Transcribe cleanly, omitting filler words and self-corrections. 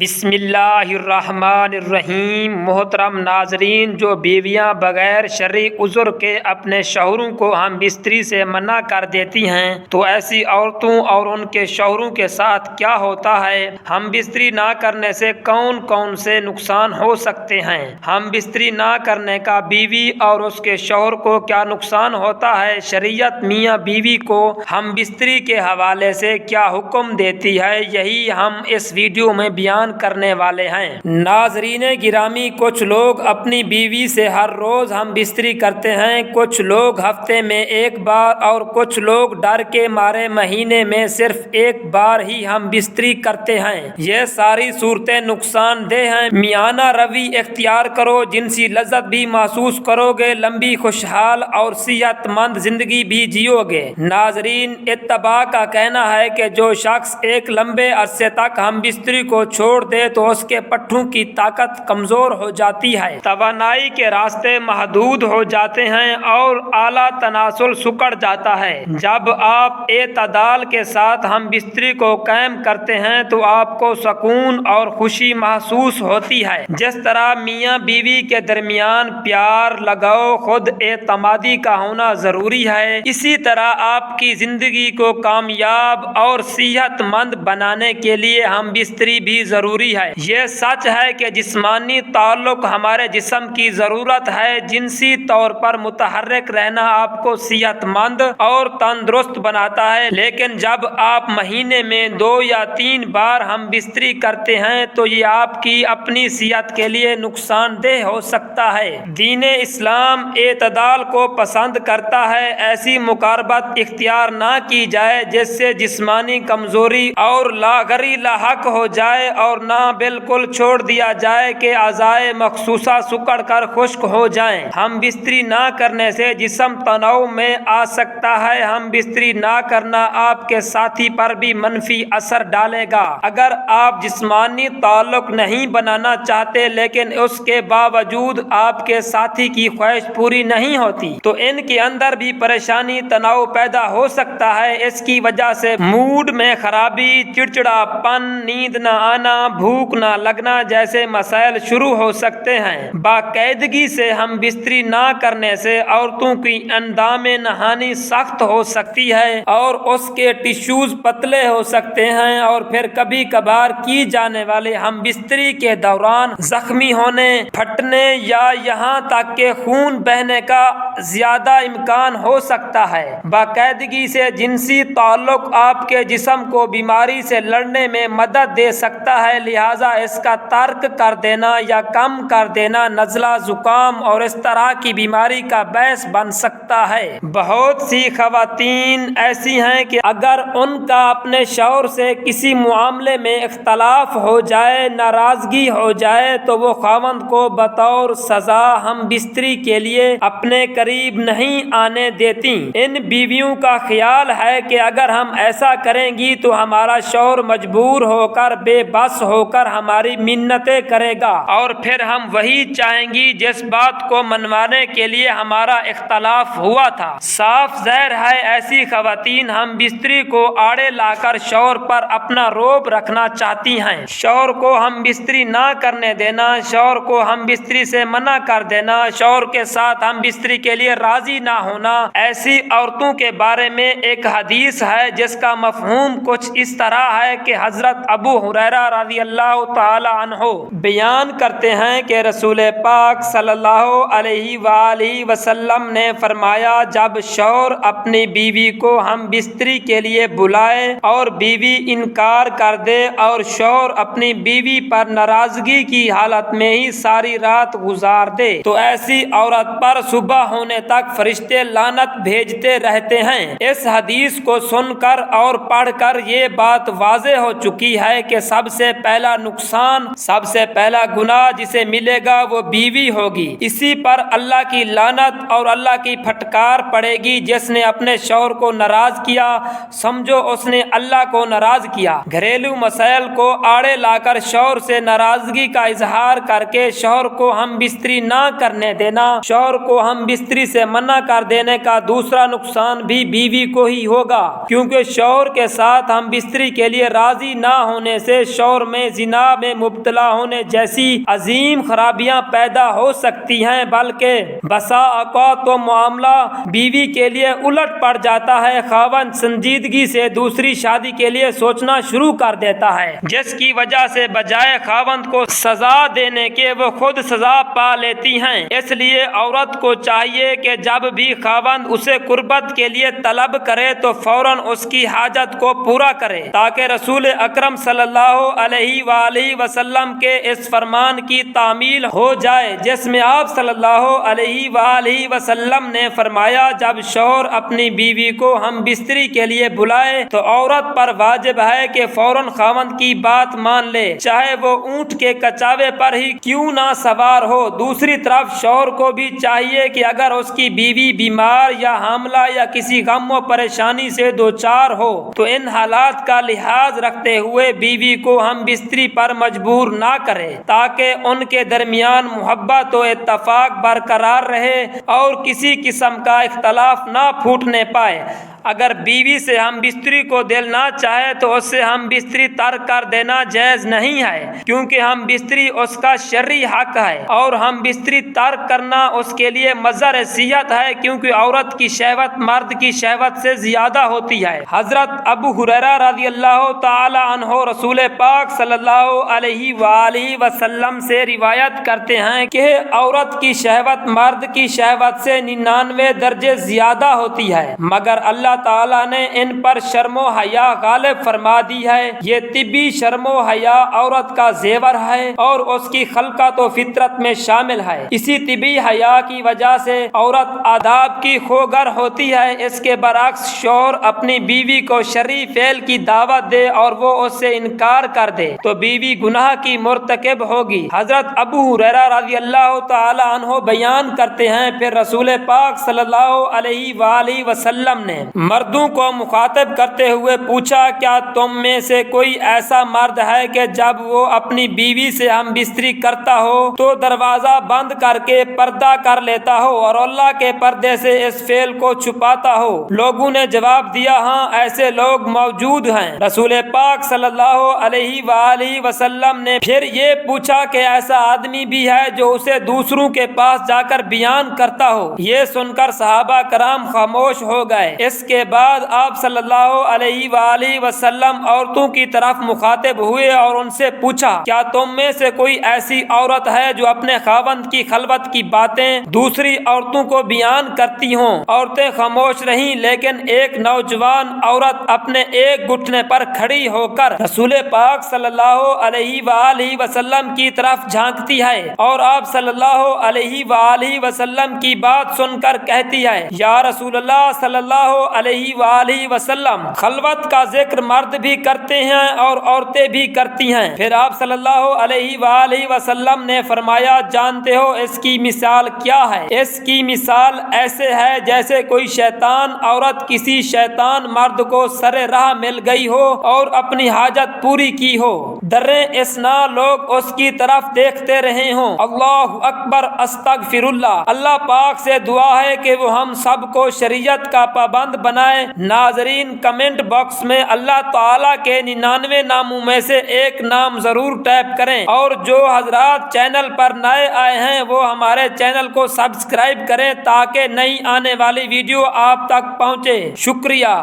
بسم اللہ الرحمن الرحیم۔ محترم ناظرین، جو بیویاں بغیر شرعی عذر کے اپنے شوہروں کو ہم بستری سے منع کر دیتی ہیں تو ایسی عورتوں اور ان کے شوہروں کے ساتھ کیا ہوتا ہے؟ ہم بستری نہ کرنے سے کون کون سے نقصان ہو سکتے ہیں؟ ہم بستری نہ کرنے کا بیوی اور اس کے شوہر کو کیا نقصان ہوتا ہے؟ شریعت میاں بیوی کو ہم بستری کے حوالے سے کیا حکم دیتی ہے، یہی ہم اس ویڈیو میں بیان کرنے والے ہیں۔ ناظرین گرامی، کچھ لوگ اپنی بیوی سے ہر روز ہم بستری کرتے ہیں، کچھ لوگ ہفتے میں ایک بار اور کچھ لوگ ڈر کے مارے مہینے میں صرف ایک بار ہی ہم بستری کرتے ہیں۔ یہ ساری صورتیں نقصان دہ ہیں۔ میانہ روی اختیار کرو، جنسی لذت بھی محسوس کرو گے، لمبی خوشحال اور صحت مند زندگی بھی جیو گے۔ ناظرین، اتباع کا کہنا ہے کہ جو شخص ایک لمبے عرصے تک ہم بستری کو چھوڑ دے تو اس کے پٹھوں کی طاقت کمزور ہو جاتی ہے، توانائی کے راستے محدود ہو جاتے ہیں اور اعلیٰ تناسل سکڑ جاتا ہے۔ جب آپ اعتدال کے ساتھ ہم بستری کو قائم کرتے ہیں تو آپ کو سکون اور خوشی محسوس ہوتی ہے۔ جس طرح میاں بیوی کے درمیان پیار، لگاؤ، خود اعتمادی کا ہونا ضروری ہے، اسی طرح آپ کی زندگی کو کامیاب اور صحت مند بنانے کے لیے ہم بستری بھی ضروری ہے۔ یہ سچ ہے کہ جسمانی تعلق ہمارے جسم کی ضرورت ہے۔ جنسی طور پر متحرک رہنا آپ کو صحت مند اور تندرست بناتا ہے، لیکن جب آپ مہینے میں 2 یا 3 بار ہم بستری کرتے ہیں تو یہ آپ کی اپنی صحت کے لیے نقصان دہ ہو سکتا ہے۔ دین اسلام اعتدال کو پسند کرتا ہے۔ ایسی مقاربت اختیار نہ کی جائے جس سے جسمانی کمزوری اور لاغری لاحق ہو جائے، اور نہ بالکل چھوڑ دیا جائے کہ اعضائے مخصوصہ سکڑ کر خشک ہو جائیں۔ ہم بستری نہ کرنے سے جسم تناؤ میں آ سکتا ہے۔ ہم بستری نہ کرنا آپ کے ساتھی پر بھی منفی اثر ڈالے گا۔ اگر آپ جسمانی تعلق نہیں بنانا چاہتے لیکن اس کے باوجود آپ کے ساتھی کی خواہش پوری نہیں ہوتی تو ان کے اندر بھی پریشانی، تناؤ پیدا ہو سکتا ہے۔ اس کی وجہ سے موڈ میں خرابی، چڑچڑاپن، نیند نہ آنا، بھوک نہ لگنا جیسے مسائل شروع ہو سکتے ہیں۔ باقاعدگی سے ہم بستری نہ کرنے سے عورتوں کی اندام نہانی سخت ہو سکتی ہے اور اس کے ٹشوز پتلے ہو سکتے ہیں، اور پھر کبھی کبھار کی جانے والی ہم بستری کے دوران زخمی ہونے، پھٹنے یا یہاں تک کہ خون بہنے کا زیادہ امکان ہو سکتا ہے۔ باقاعدگی سے جنسی تعلق آپ کے جسم کو بیماری سے لڑنے میں مدد دے سکتا ہے، لہذا اس کا ترک کر دینا یا کم کر دینا نزلہ، زکام اور اس طرح کی بیماری کا باعث بن سکتا ہے۔ بہت سی خواتین ایسی ہیں کہ اگر ان کا اپنے شوہر سے کسی معاملے میں اختلاف ہو جائے، ناراضگی ہو جائے تو وہ خاوند کو بطور سزا ہم بستری کے لیے اپنے قریب نہیں آنے دیتی۔ ان بیویوں کا خیال ہے کہ اگر ہم ایسا کریں گی تو ہمارا شوہر مجبور ہو کر، بے بس ہو کر ہماری منتیں کرے گا، اور پھر ہم وہی چاہیں گی جس بات کو منوانے کے لیے ہمارا اختلاف ہوا تھا۔ صاف ظاہر ہے ایسی خواتین ہم بستری کو آڑے لا کر شوہر پر اپنا رعب رکھنا چاہتی ہیں۔ شوہر کو ہم بستری نہ کرنے دینا، شوہر کو ہم بستری سے منع کر دینا، شوہر کے ساتھ ہم بستری کے لیے راضی نہ ہونا۔ ایسی عورتوں کے بارے میں ایک حدیث ہے جس کا مفہوم کچھ اس طرح ہے کہ حضرت ابو ہریرہ رضی اللہ تعالی عنہ بیان کرتے ہیں کہ رسول پاک صلی اللہ علیہ وآلہ وسلم نے فرمایا، جب شوہر اپنی بیوی کو ہم بستری کے لیے بلائے اور بیوی انکار کر دے اور شوہر اپنی بیوی پر ناراضگی کی حالت میں ہی ساری رات گزار دے تو ایسی عورت پر صبح ہونے تک فرشتے لعنت بھیجتے رہتے ہیں۔ اس حدیث کو سن کر اور پڑھ کر یہ بات واضح ہو چکی ہے کہ سب سے پہلا نقصان، سب سے پہلا گناہ جسے ملے گا وہ بیوی ہوگی۔ اسی پر اللہ کی لعنت اور اللہ کی پھٹکار پڑے گی۔ جس نے اپنے شوہر کو ناراض کیا، سمجھو اس نے اللہ کو ناراض کیا۔ گھریلو مسائل کو آڑے لا کر شوہر سے ناراضگی کا اظہار کر کے شوہر کو ہم بستری نہ کرنے دینا، شوہر کو ہم بستری بستری سے منع کر دینے کا دوسرا نقصان بھی بیوی کو ہی ہوگا، کیونکہ شوہر کے ساتھ ہم بستری کے لیے راضی نہ ہونے سے شوہر میں زنا میں مبتلا ہونے جیسی عظیم خرابیاں پیدا ہو سکتی ہیں، بلکہ بسا اوقات تو معاملہ بیوی کے لیے الٹ پڑ جاتا ہے۔ خاوند سنجیدگی سے دوسری شادی کے لیے سوچنا شروع کر دیتا ہے، جس کی وجہ سے بجائے خاوند کو سزا دینے کے وہ خود سزا پا لیتی ہیں۔ اس لیے عورت کو چاہیے کہ جب بھی خاوند اسے قربت کے لیے طلب کرے تو فوراً اس کی حاجت کو پورا کرے، تاکہ رسول اکرم صلی اللہ علیہ وآلہ وسلم کے اس فرمان کی تعمیل ہو جائے جس میں آپ صلی اللہ علیہ وآلہ وسلم نے فرمایا، جب شوہر اپنی بیوی کو ہم بستری کے لیے بلائے تو عورت پر واجب ہے کہ فوراً خاوند کی بات مان لے، چاہے وہ اونٹ کے کچاوے پر ہی کیوں نہ سوار ہو۔ دوسری طرف شوہر کو بھی چاہیے کہ اگر اس کی بیوی بیمار یا حاملہ یا کسی غم و پریشانی سے دوچار ہو تو ان حالات کا لحاظ رکھتے ہوئے بیوی کو ہم بستری پر مجبور نہ کرے، تاکہ ان کے درمیان محبت و اتفاق برقرار رہے اور کسی قسم کا اختلاف نہ پھوٹنے پائے۔ اگر بیوی سے ہم بستری کو دل نہ چاہے تو اس سے ہم بستری ترک کر دینا جائز نہیں ہے، کیونکہ ہم بستری اس کا شرعی حق ہے، اور ہم بستری ترک کرنا اس کے لیے مضر حیثیت ہے، کیونکہ عورت کی شہوت مرد کی شہوت سے زیادہ ہوتی ہے۔ حضرت ابو ہریرہ رضی اللہ تعالی عنہ رسول پاک صلی اللہ علیہ وآلہ وسلم سے روایت کرتے ہیں کہ عورت کی شہوت مرد کی شہوت سے 99 درجے زیادہ ہوتی ہے، مگر اللہ تعالیٰ نے ان پر شرم و حیا غالب فرما دی ہے۔ یہ طبی شرم و حیا عورت کا زیور ہے اور اس کی خلقت و فطرت میں شامل ہے۔ اسی طبی حیا کی وجہ سے عورت آداب کی خوگر ہوتی ہے۔ اس کے برعکس شوہر اپنی بیوی کو شرعی فعل کی دعوت دے اور وہ اس سے انکار کر دے تو بیوی گناہ کی مرتکب ہوگی۔ حضرت ابو ہریرہ رضی اللہ تعالی عنہ بیان کرتے ہیں، پھر رسول پاک صلی اللہ علیہ وآلہ وسلم نے مردوں کو مخاطب کرتے ہوئے پوچھا، کیا تم میں سے کوئی ایسا مرد ہے کہ جب وہ اپنی بیوی سے ہم بستری کرتا ہو تو دروازہ بند کر کے پردہ کر لیتا ہو اور اللہ کے پردے سے اس فعل کو چھپاتا ہو؟ لوگوں نے جواب دیا، ہاں ایسے لوگ موجود ہیں۔ رسول پاک صلی اللہ علیہ وآلہ وسلم نے پھر یہ پوچھا کہ ایسا آدمی بھی ہے جو اسے دوسروں کے پاس جا کر بیان کرتا ہو؟ یہ سن کر صحابہ کرام خاموش ہو گئے۔ اس کے بعد آپ صلی اللہ علیہ وآلہ وسلم عورتوں کی طرف مخاطب ہوئے اور ان سے پوچھا، کیا تم میں سے کوئی ایسی عورت ہے جو اپنے خاوند کی خلوت کی باتیں دوسری عورتوں کو بیان کرتی ہوں؟ عورتیں خاموش رہیں، لیکن ایک نوجوان عورت اپنے ایک گھٹنے پر کھڑی ہو کر رسول پاک صلی اللہ علیہ وآلہ وسلم کی طرف جھانکتی ہے اور آپ صلی اللہ علیہ وآلہ وسلم کی بات سن کر کہتی ہے، یا رسول اللہ صلی اللہ علیہ وآلہ وسلم، خلوت کا ذکر مرد بھی کرتے ہیں اور عورتیں بھی کرتی ہیں۔ پھر آپ صلی اللہ علیہ وآلہ وسلم نے فرمایا، جانتے ہو اس کی مثال کیا ہے؟ اس کی مثال ایسے ہے جیسے کوئی شیطان عورت کسی شیطان مرد کو سر راہ مل گئی ہو اور اپنی حاجت پوری کی ہو، دریں اسنا لوگ اس کی طرف دیکھتے رہے ہوں۔ اللہ اکبر، استغفر اللہ۔ اللہ پاک سے دعا ہے کہ وہ ہم سب کو شریعت کا پابند بنائے۔ ناظرین، کمنٹ باکس میں اللہ تعالیٰ کے 99 ناموں میں سے ایک نام ضرور ٹائپ کریں، اور جو حضرات چینل پر نئے آئے ہیں وہ ہمارے چینل کو سبسکرائب کریں تاکہ نئی آنے والی ویڈیو آپ تک پہنچے۔ شکریہ۔